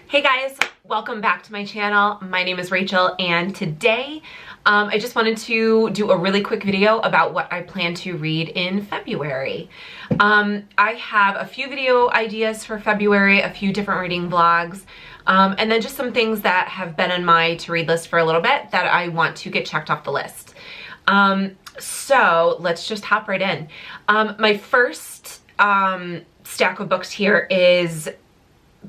Hey guys, welcome back to my channel. My name is Rachel and today I just wanted to do a really quick video about what I plan to read in February. I have a few video ideas for February, a few different reading vlogs, and then just some things that have been on my to-read list for a little bit that I want to get checked off the list. So let's just hop right in. My first stack of books here is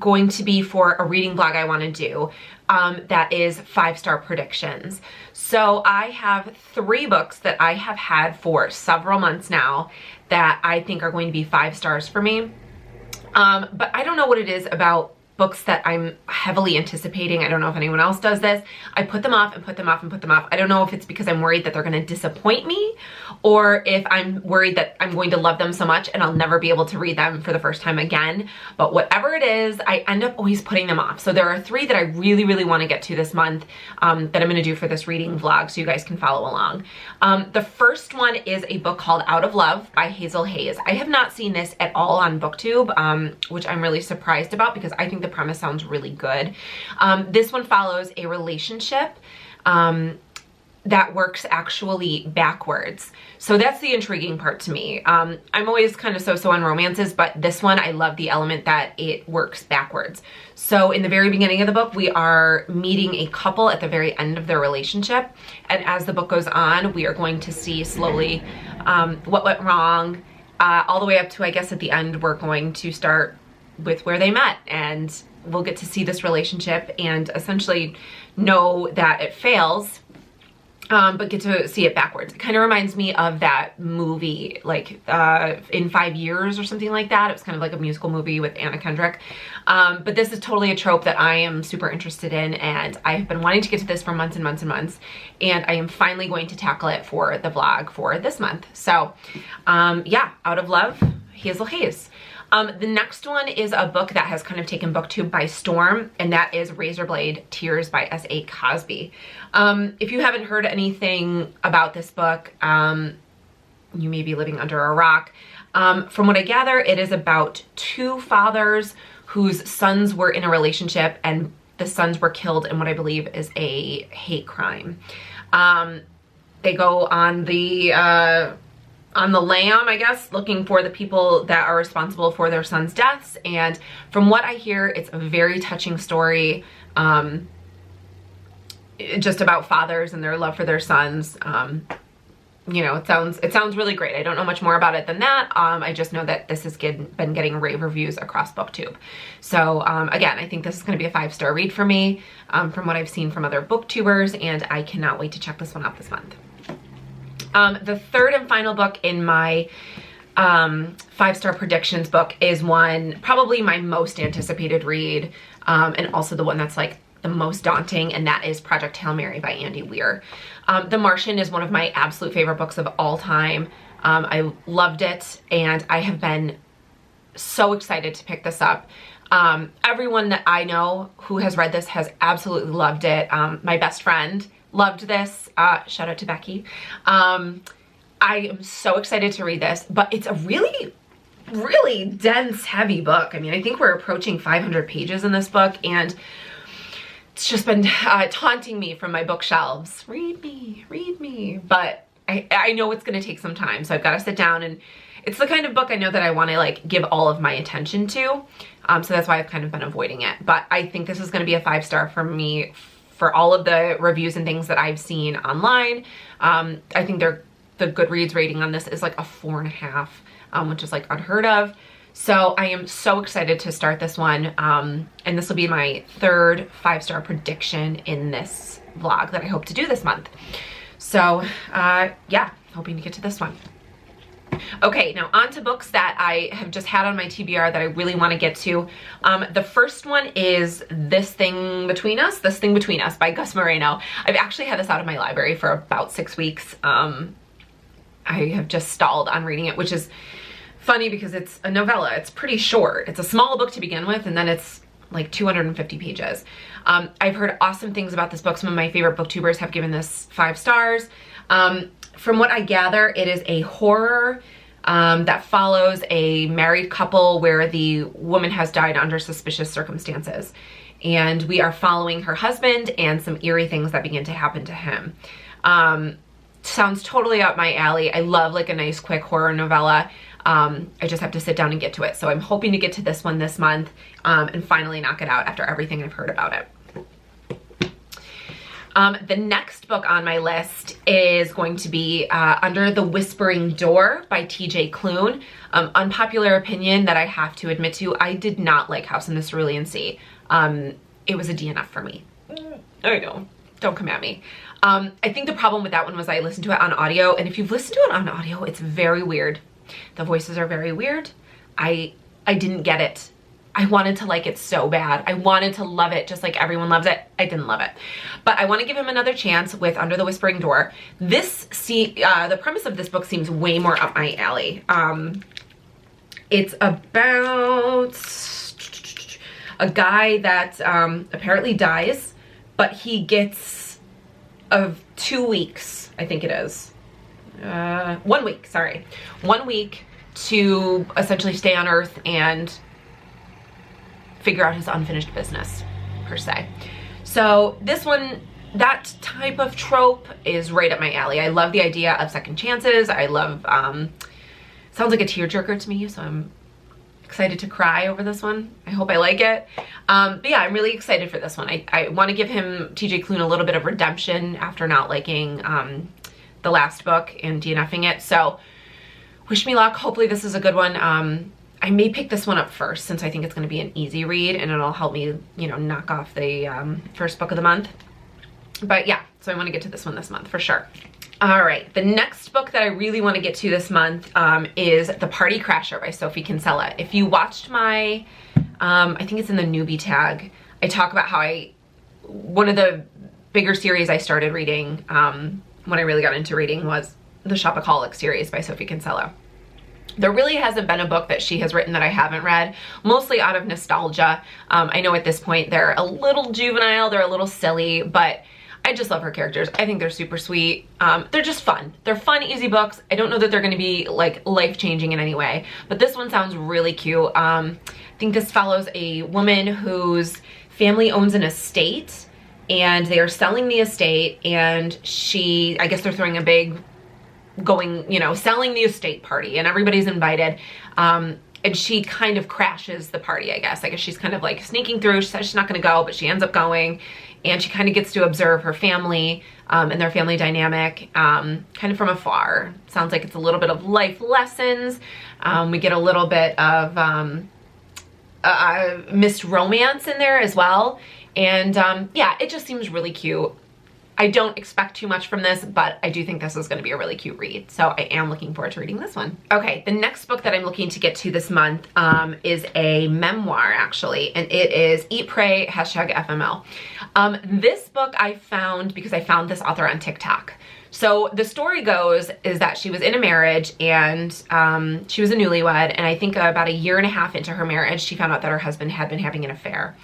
going to be for a reading vlog I want to do that is 5-star predictions. So I have 3 books that I have had for several months now that I think are going to be 5 stars for me. But I don't know what it is about books that I'm heavily anticipating. I don't know if anyone else does this. I put them off and put them off and put them off. I don't know if it's because I'm worried that they're going to disappoint me or if I'm worried that I'm going to love them so much and I'll never be able to read them for the first time again. But whatever it is, I end up always putting them off. So there are 3 that I really, really want to get to this month that I'm going to do for this reading vlog so you guys can follow along. The first one is a book called Out of Love by Hazel Hayes. I have not seen this at all on BookTube, which I'm really surprised about because I think the premise sounds really good. This one follows a relationship that works actually backwards. So that's the intriguing part to me. I'm always kind of so-so on romances, but this one I love the element that it works backwards. So in the very beginning of the book, we are meeting a couple at the very end of their relationship. And as the book goes on, we are going to see slowly what went wrong, all the way up to, I guess at the end, we're going to start with where they met, and we'll get to see this relationship and essentially know that it fails, but get to see it backwards. It kind of reminds me of that movie, like In 5 Years or something like that. It was kind of like a musical movie with Anna Kendrick. But this is totally a trope that I am super interested in, and I have been wanting to get to this for months and months and months, and I am finally going to tackle it for the vlog for this month. So yeah, Out of Love, Hazel Hayes. The next one is a book that has kind of taken BookTube by storm, and that is Razorblade Tears by S.A. Cosby. If you haven't heard anything about this book, you may be living under a rock. From what I gather, it is about 2 fathers whose sons were in a relationship and the sons were killed in what I believe is a hate crime. They go on the lam, I guess, looking for the people that are responsible for their sons' deaths. And from what I hear, it's a very touching story, just about fathers and their love for their sons. You know, it sounds really great. I don't know much more about it than that. I just know that this has been getting rave reviews across BookTube. So again, I think this is going to be a 5-star read for me, from what I've seen from other BookTubers, and I cannot wait to check this one out this month. The third and final book in my 5-star predictions book is one, probably my most anticipated read, and also the one that's like the most daunting, and that is Project Hail Mary by Andy Weir. The Martian is one of my absolute favorite books of all time. I loved it, and I have been so excited to pick this up. Everyone that I know who has read this has absolutely loved it. My best friend loved this. Shout out to Becky. I am so excited to read this, but it's a really, really dense, heavy book. I mean, I think we're approaching 500 pages in this book, and it's just been taunting me from my bookshelves. Read me, read me. But I know it's going to take some time, so I've got to sit down, and it's the kind of book I know that I want to like give all of my attention to. So that's why I've kind of been avoiding it. But I think this is going to be a 5-star for me for all of the reviews and things that I've seen online. I think the Goodreads rating on this is like a 4.5, which is like unheard of. So I am so excited to start this one. And this will be my 3rd 5-star prediction in this vlog that I hope to do this month. So yeah, hoping to get to this one. Okay, now on to books that I have just had on my TBR that I really want to get to. The first one is This Thing Between Us by Gus Moreno. I've actually had this out of my library for about 6 weeks. I have just stalled on reading it, which is funny because it's a novella. It's pretty short. It's a small book to begin with, and then it's like 250 pages. I've heard awesome things about this book. Some of my favorite booktubers have given this 5 stars. From what I gather, it is a horror that follows a married couple where the woman has died under suspicious circumstances. And we are following her husband and some eerie things that begin to happen to him. Sounds totally up my alley. I love like a nice quick horror novella. I just have to sit down and get to it. So I'm hoping to get to this one this month and finally knock it out after everything I've heard about it. The next book on my list is going to be Under the Whispering Door by TJ Klune. Unpopular opinion that I have to admit to, I did not like House in the Cerulean Sea. It was a DNF for me. I know, don't come at me. I think the problem with that one was I listened to it on audio, and if you've listened to it on audio, it's very weird. The voices are very weird. I didn't get it. I wanted to like it so bad. I wanted to love it just like everyone loves it. I didn't love it. But I want to give him another chance with Under the Whispering Door. The premise of this book seems way more up my alley. It's about a guy that apparently dies, but he gets 2 weeks, I think it is. 1 week, sorry. 1 week to essentially stay on Earth and figure out his unfinished business, per se. So this one, that type of trope is right up my alley. I love the idea of second chances. I love, sounds like a tearjerker to me, so I'm excited to cry over this one. I hope I like it. But yeah, I'm really excited for this one. I want to give him, TJ Klune, a little bit of redemption after not liking the last book and DNFing it. So wish me luck. Hopefully this is a good one. I may pick this one up first since I think it's going to be an easy read and it'll help me, you know, knock off the first book of the month. But yeah, so I want to get to this one this month for sure. All right, the next book that I really want to get to this month is The Party Crasher by Sophie Kinsella. If you watched my, I think it's in the newbie tag, I talk about how one of the bigger series I started reading when I really got into reading was the Shopaholic series by Sophie Kinsella. There really hasn't been a book that she has written that I haven't read, mostly out of nostalgia. I know at this point they're a little juvenile, they're a little silly, but I just love her characters. I think they're super sweet. They're just fun. They're fun, easy books. I don't know that they're gonna be like life-changing in any way, but this one sounds really cute. I think this follows a woman whose family owns an estate and they are selling the estate, and I guess they're throwing a big selling the estate party and everybody's invited. And she kind of crashes the party, I guess. She's kind of like sneaking through. She says she's not gonna go, but she ends up going, and she kind of gets to observe her family and their family dynamic kind of from afar. Sounds like it's a little bit of life lessons. We get a little bit of missed romance in there as well. And yeah, it just seems really cute. I don't expect too much from this, but I do think this is going to be a really cute read. So I am looking forward to reading this one. Okay, the next book that I'm looking to get to this month is a memoir, actually, and it is Eat, Pray, #FML. This book I found because I found this author on TikTok. So the story goes is that she was in a marriage and she was a newlywed, and I think about 1.5 years into her marriage, she found out that her husband had been having an affair.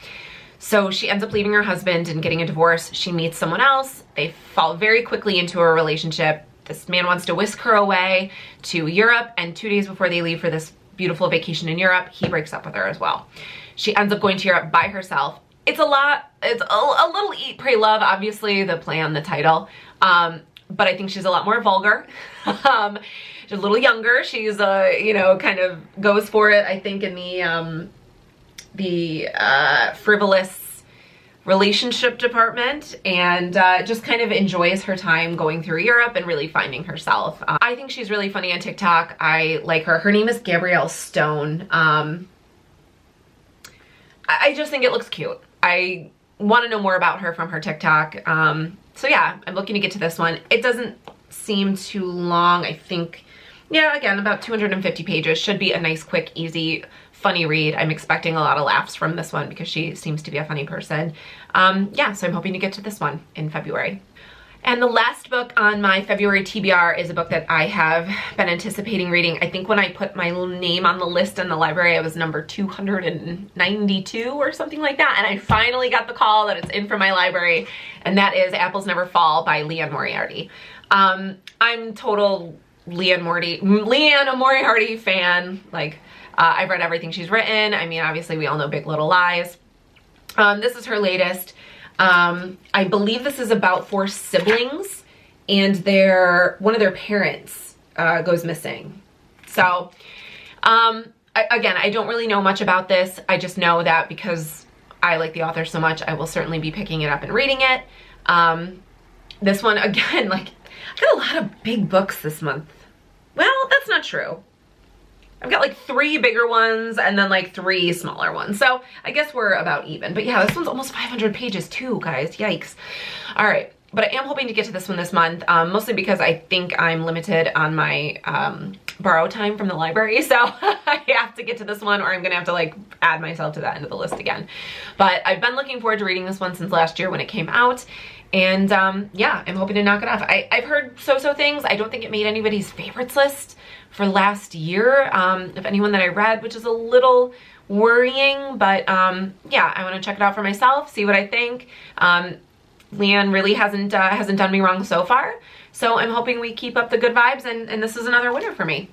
So she ends up leaving her husband and getting a divorce. She meets someone else. They fall very quickly into a relationship. This man wants to whisk her away to Europe, and 2 days before they leave for this beautiful vacation in Europe, he breaks up with her as well. She ends up going to Europe by herself. It's a lot. It's a little Eat, Pray, Love, obviously the play on the title. But I think she's a lot more vulgar. She's a little younger. She's kind of goes for it, I think, in the frivolous relationship department, and just kind of enjoys her time going through Europe and really finding herself. I think she's really funny on TikTok. I like her. Her name is Gabrielle Stone. I just think it looks cute. I want to know more about her from her TikTok. So yeah, I'm looking to get to this one. It doesn't seem too long. I think, yeah, again, about 250 pages. Should be a nice, quick, easy, funny read. I'm expecting a lot of laughs from this one because she seems to be a funny person. Yeah, so I'm hoping to get to this one in February. And the last book on my February TBR is a book that I have been anticipating reading. I think when I put my name on the list in the library, I was number 292 or something like that. And I finally got the call that it's in for my library. And that is Apples Never Fall by Liane Moriarty. I'm total Leanne Moriarty fan. Like, I've read everything she's written. I mean, obviously we all know Big Little Lies. This is her latest. I believe this is about 4 siblings, and one of their parents goes missing. So, again, I don't really know much about this. I just know that because I like the author so much, I will certainly be picking it up and reading it. This one, again, like, I've got a lot of big books this month. Well, that's not true. I've got like 3 bigger ones and then like 3 smaller ones. So I guess we're about even. But yeah, this one's almost 500 pages too, guys. Yikes. All right. But I am hoping to get to this one this month, mostly because I think I'm limited on my borrow time from the library. So I have to get to this one, or I'm going to have to like add myself to that end of the list again. But I've been looking forward to reading this one since last year when it came out. And yeah, I'm hoping to knock it off. I've heard so-so things. I don't think it made anybody's favorites list for last year, if anyone that I read, which is a little worrying. But yeah, I want to check it out for myself, see what I think. Leanne really hasn't done me wrong so far. So I'm hoping we keep up the good vibes, and this is another winner for me.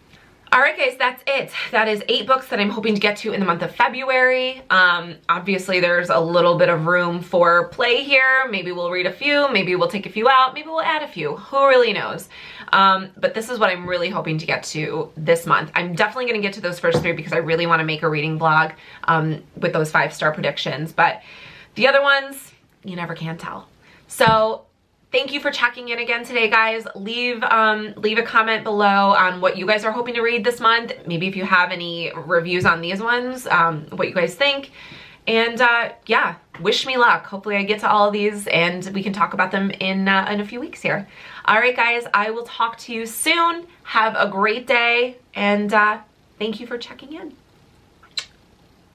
All right, guys, that's it. That is 8 books that I'm hoping to get to in the month of February. Obviously, there's a little bit of room for play here. Maybe we'll read a few, maybe we'll take a few out, maybe we'll add a few. Who really knows? But this is what I'm really hoping to get to this month. I'm definitely going to get to those first 3 because I really want to make a reading vlog with those 5-star predictions. But the other ones, you never can tell. So thank you for checking in again today, guys. Leave a comment below on what you guys are hoping to read this month. Maybe if you have any reviews on these ones, what you guys think. And yeah, wish me luck. Hopefully I get to all of these and we can talk about them in a few weeks here. All right, guys, I will talk to you soon. Have a great day, and thank you for checking in.